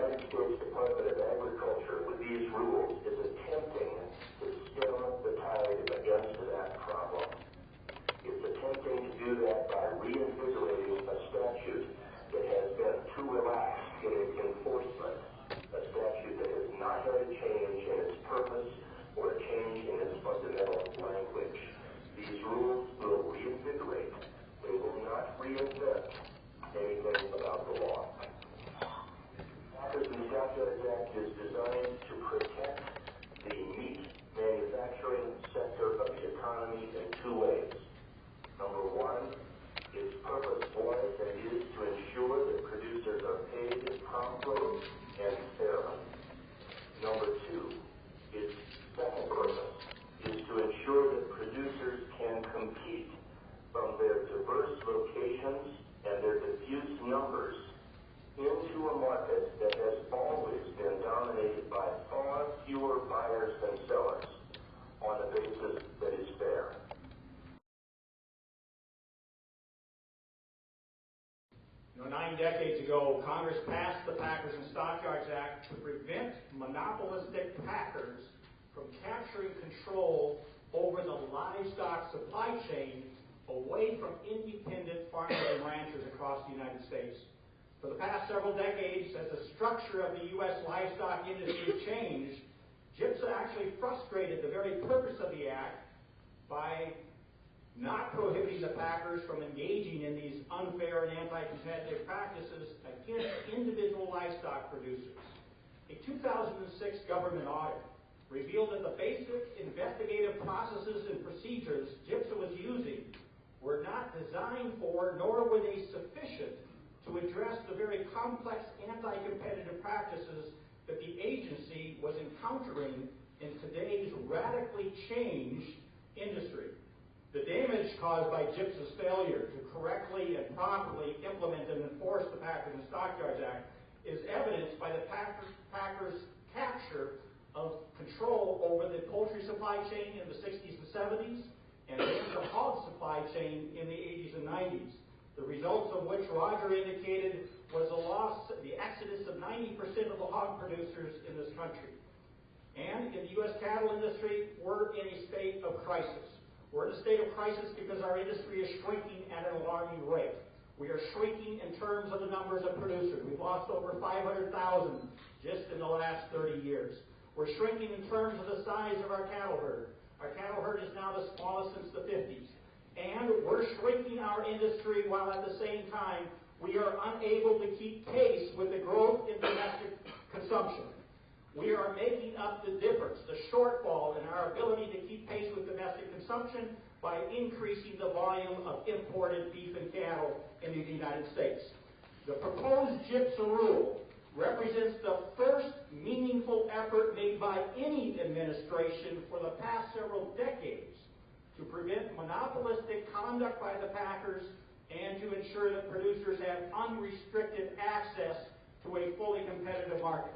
United States Department of Agriculture with these rules is attempting to stem the tide against that problem. It's attempting to do that by reinvigorating a statute that has been too relaxed in its enforcement, a statute that has not had a change in its purpose or a change in its fundamental language. These rules will reinvigorate. They will not reinvent anything about the law. Packers and Stockyards Act is designed to protect the meat manufacturing sector of the economy in two ways. Number one, its purpose was and is to ensure that producers are paid promptly and fairly. Number two, its second purpose is to ensure that producers can compete from their diverse locations and their diffuse numbers into a market that has always been dominated by far fewer buyers than sellers on a basis that is fair. 9 decades ago, Congress passed the Packers and Stockyards Act to prevent monopolistic packers from capturing control over the livestock supply chain away from independent farmers and ranchers across the United States. For the past several decades, as the structure of the U.S. livestock industry changed, GIPSA actually frustrated the very purpose of the Act by not prohibiting the packers from engaging in these unfair and anti-competitive practices against individual livestock producers. A 2006 government audit revealed that the basic investigative processes and procedures GIPSA was using were not designed for, nor were they sufficient to address the very complex anti-competitive practices that the agency was encountering in today's radically changed industry. The damage caused by GIPSA's failure to correctly and properly implement and enforce the Packers and Stockyards Act is evidenced by the Packers' capture of control over the poultry supply chain in the 60s and 70s, and then the hog supply chain in the 80s and 90s. The results of which Roger indicated was the exodus of 90% of the hog producers in this country. And in the U.S. cattle industry, we're in a state of crisis. We're in a state of crisis because our industry is shrinking at an alarming rate. We are shrinking in terms of the numbers of producers. We've lost over 500,000 just in the last 30 years. We're shrinking in terms of the size of our cattle herd. Our cattle herd is now the smallest since the 50s. And we're shrinking our industry while at the same time we are unable to keep pace with the growth in domestic consumption. We are making up the difference, the shortfall in our ability to keep pace with domestic consumption by increasing the volume of imported beef and cattle into the United States. The proposed GIPSA rule represents the first meaningful effort made by any administration for the past several decades to prevent monopolistic conduct by the packers and to ensure that producers have unrestricted access to a fully competitive market.